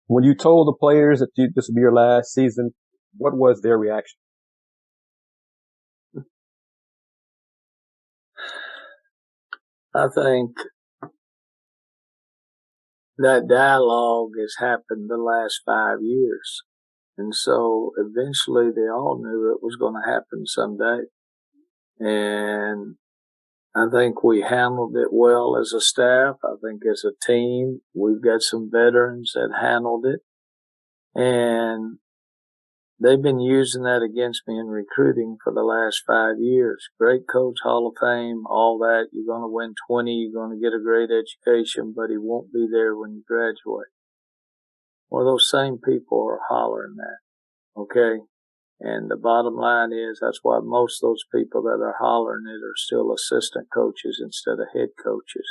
When you told the players that this would be your last season, what was their reaction? I think that dialogue has happened the last 5 years. And so eventually they all knew it was going to happen someday. And I think we handled it well as a staff. I think as a team, we've got some veterans that handled it. And they've been using that against me in recruiting for the last 5 years. Great coach, Hall of Fame, all that. You're going to win 20. You're going to get a great education, but he won't be there when you graduate. Well, those same people are hollering that, okay? And the bottom line is that's why most of those people that are hollering it are still assistant coaches instead of head coaches.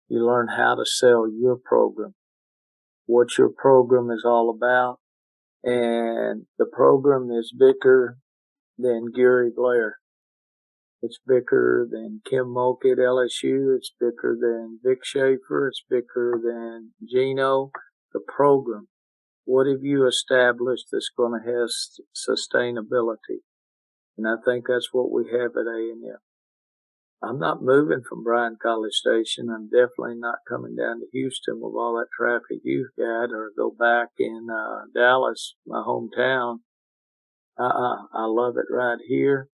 You learn how to sell your program, what your program is all about. And the program is bigger than Gary Blair. It's bigger than Kim Mulkey at LSU. It's bigger than Vic Schaefer. It's bigger than Gino. The program. What have you established that's going to have sustainability? And I think that's what we have at A&M. I'm not moving from Bryan College Station. I'm definitely not coming down to Houston with all that traffic you've got, or go back in Dallas, my hometown. I love it right here.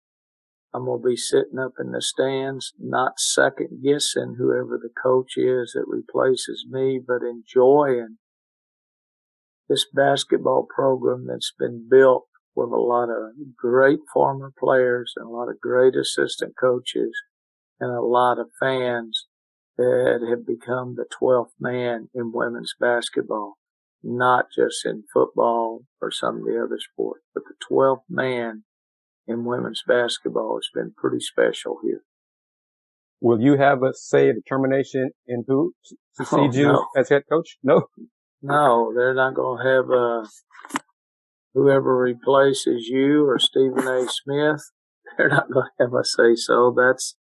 I'm going to be sitting up in the stands, not second guessing whoever the coach is that replaces me, but enjoying this basketball program that's been built with a lot of great former players and a lot of great assistant coaches and a lot of fans that have become the 12th man in women's basketball, not just in football or some of the other sports, but the 12th man in women's basketball has been pretty special here. Will you have a say, a determination in who succeeds you as head coach? No. No, they're not going to have whoever replaces you or Stephen A. Smith. They're not going to have a say so. That's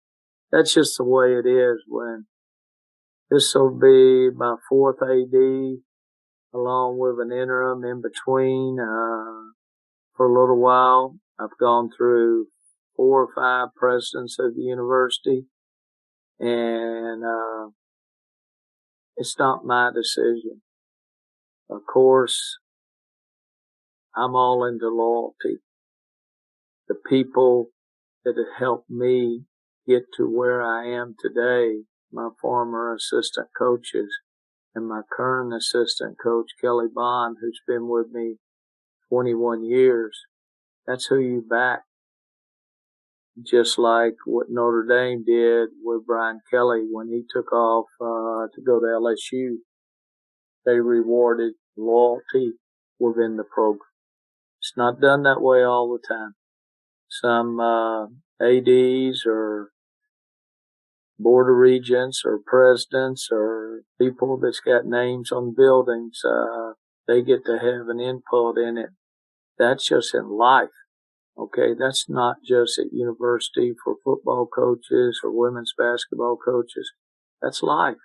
just the way it is. When this will be my fourth AD, along with an interim in between for a little while. I've gone through 4 or 5 presidents of the university, and it's not my decision. Of course, I'm all into loyalty. The people that have helped me get to where I am today, my former assistant coaches and my current assistant coach, Kelly Bond, who's been with me 21 years, that's who you back. Just like what Notre Dame did with Brian Kelly when he took off to go to LSU. They rewarded loyalty within the program. It's not done that way all the time. Some ADs or board of regents or presidents or people that's got names on buildings, they get to have an input in it. That's just in life. Okay, that's not just at university for football coaches or women's basketball coaches. That's life.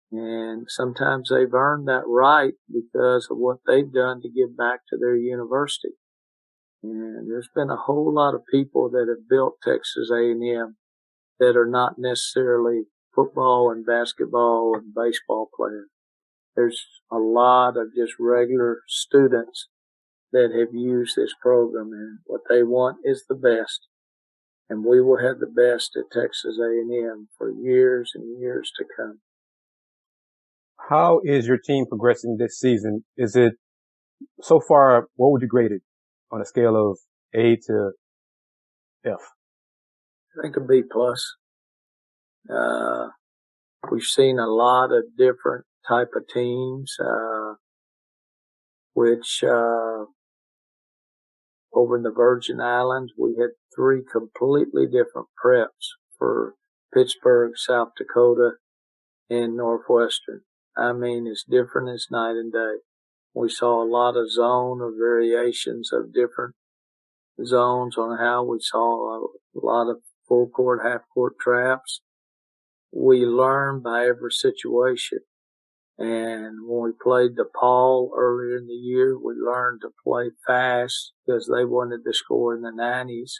And sometimes they've earned that right because of what they've done to give back to their university. And there's been a whole lot of people that have built Texas A&M that are not necessarily football and basketball and baseball players. There's a lot of just regular students that have used this program, and what they want is the best. And we will have the best at Texas A&M for years and years to come. How is your team progressing this season? Is it, so far, what would you grade it on a scale of A to F? I think a B+. We've seen a lot of different type of teams, which over in the Virgin Islands, we had 3 completely different preps for Pittsburgh, South Dakota, and Northwestern. I mean, it's different as night and day. We saw a lot of zone or variations of different zones on how we saw a lot of full court, half court traps. We learn by every situation. And when we played DePaul earlier in the year, we learned to play fast because they wanted to score in the 90s.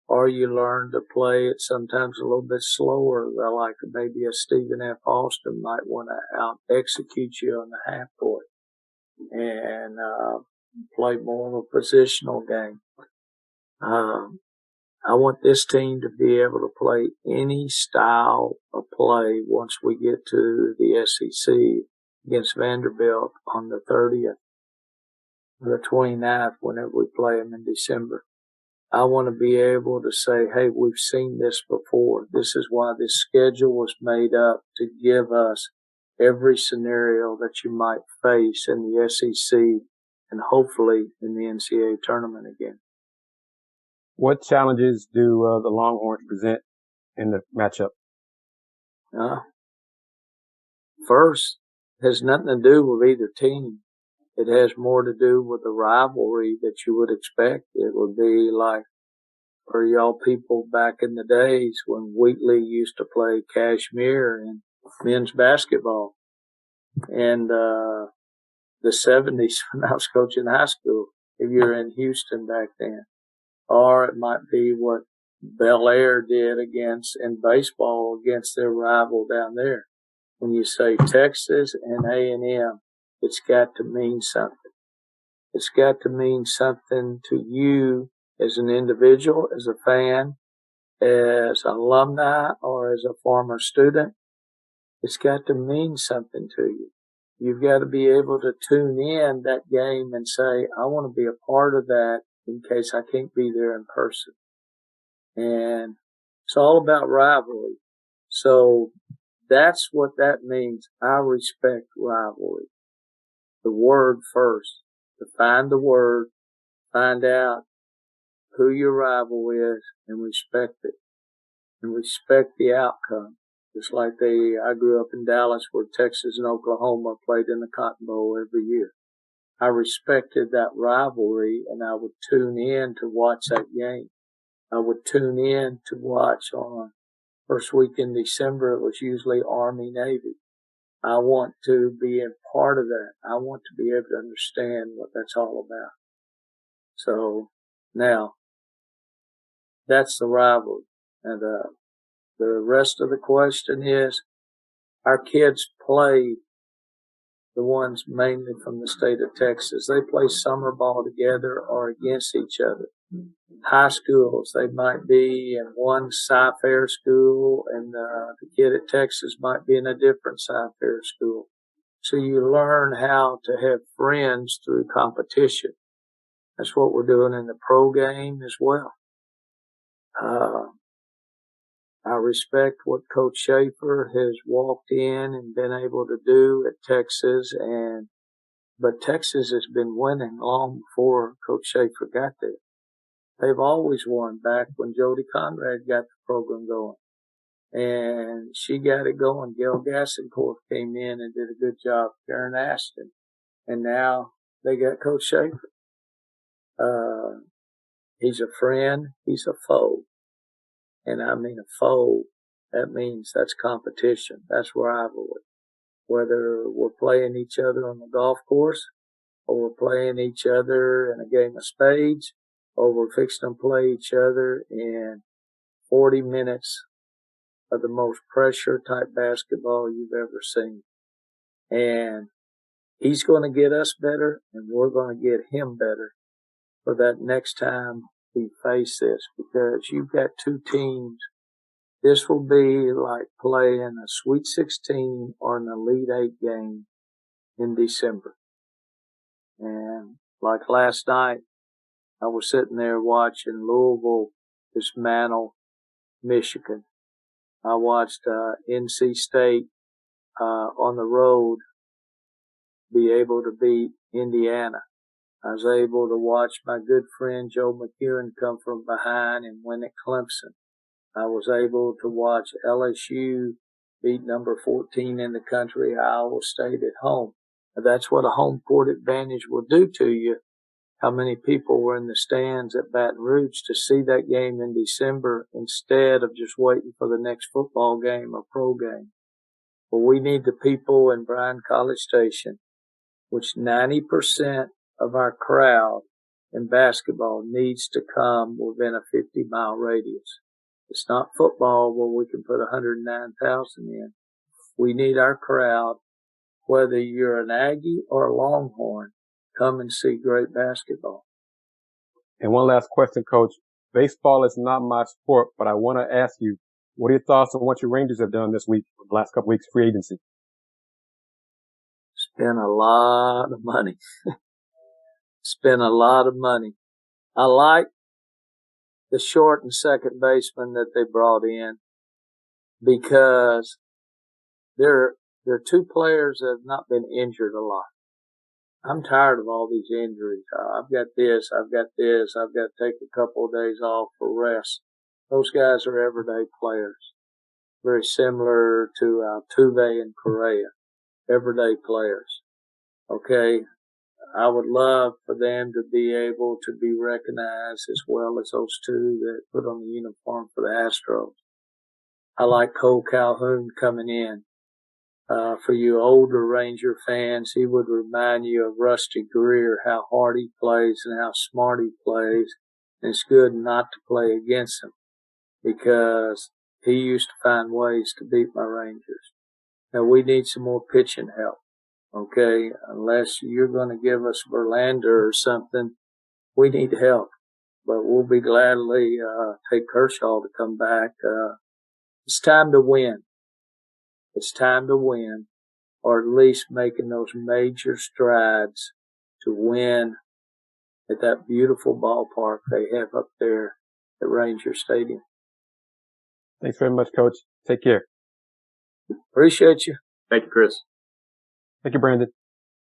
Or you learn to play it sometimes a little bit slower. Like maybe a Stephen F. Austin might want to out-execute you on the half court and play more of a positional game. I want this team to be able to play any style of play once we get to the SEC against Vanderbilt on the 30th, or the 29th, whenever we play them in December. I want to be able to say, hey, we've seen this before. This is why this schedule was made up, to give us every scenario that you might face in the SEC and hopefully in the NCAA tournament again. What challenges do the Longhorns present in the matchup? First, it has nothing to do with either team. It has more to do with the rivalry that you would expect. It would be like for y'all people back in the days when Wheatley used to play Kashmere in men's basketball. And the 70s when I was coaching high school, if you're in Houston back then. Or it might be what Bel Air did in baseball against their rival down there. When you say Texas and A&M, it's got to mean something. It's got to mean something to you as an individual, as a fan, as an alumni, or as a former student. It's got to mean something to you. You've got to be able to tune in that game and say, I want to be a part of that in case I can't be there in person. And it's all about rivalry. So that's what that means. I respect rivalry. The word first. To find the word, find out who your rival is, and respect it. And respect the outcome. Just like I grew up in Dallas where Texas and Oklahoma played in the Cotton Bowl every year. I respected that rivalry, and I would tune in to watch that game. I would tune in to watch on first week in December. It was usually Army-Navy. I want to be a part of that. I want to be able to understand what that's all about. So now, that's the rivalry. And the rest of the question is, our kids play, the ones mainly from the state of Texas, they play summer ball together or against each other. High schools, they might be in one Sci-Fair school, and the kid at Texas might be in a different Sci-Fair school. So you learn how to have friends through competition. That's what we're doing in the pro game as well. I respect what Coach Schaefer has walked in and been able to do at Texas, but Texas has been winning long before Coach Schaefer got there. They've always won back when Jody Conrad got the program going. And she got it going. Gail Gassencourt came in and did a good job. Karen Aston. And now they got Coach Schaefer. He's a friend. He's a foe. And I mean a foe. That means that's competition. That's rivalry. Whether we're playing each other on the golf course, or we're playing each other in a game of spades, or we're fixing to play each other in 40 minutes of the most pressure type basketball you've ever seen. And he's going to get us better, and we're going to get him better for that next time we face this, because you've got two teams. This will be like playing a Sweet 16 or an Elite 8 game in December. And like last night, I was sitting there watching Louisville dismantle Michigan. I watched NC State on the road be able to beat Indiana. I was able to watch my good friend Joe McEwen come from behind and win at Clemson. I was able to watch LSU beat number 14 in the country, Iowa State, at home. That's what a home court advantage will do to you. How many people were in the stands at Baton Rouge to see that game in December instead of just waiting for the next football game or pro game? But we need the people in Bryan College Station, which 90% of our crowd in basketball needs to come within a 50-mile radius. It's not football where we can put 109,000 in. We need our crowd, whether you're an Aggie or a Longhorn, come and see great basketball. And one last question, Coach. Baseball is not my sport, but I want to ask you, what are your thoughts on what your Rangers have done this week, the last couple weeks, free agency? Spent a lot of money. Spent a lot of money. I like the short and second baseman that they brought in because they're two players that have not been injured a lot. I'm tired of all these injuries. I've got this, I've got to take a couple of days off for rest. Those guys are everyday players. Very similar to Altuve and Correa. Everyday players. Okay? I would love for them to be able to be recognized as well as those two that put on the uniform for the Astros. I like Cole Calhoun coming in. For you older Ranger fans, he would remind you of Rusty Greer, how hard he plays and how smart he plays. And it's good not to play against him because he used to find ways to beat my Rangers. Now, we need some more pitching help, okay? Unless you're going to give us Verlander or something, we need help. But we'll be gladly take Kershaw to come back. It's time to win. It's time to win, or at least making those major strides to win at that beautiful ballpark they have up there at Ranger Stadium. Thanks very much, Coach. Take care. Appreciate you. Thank you, Chris. Thank you, Brandon.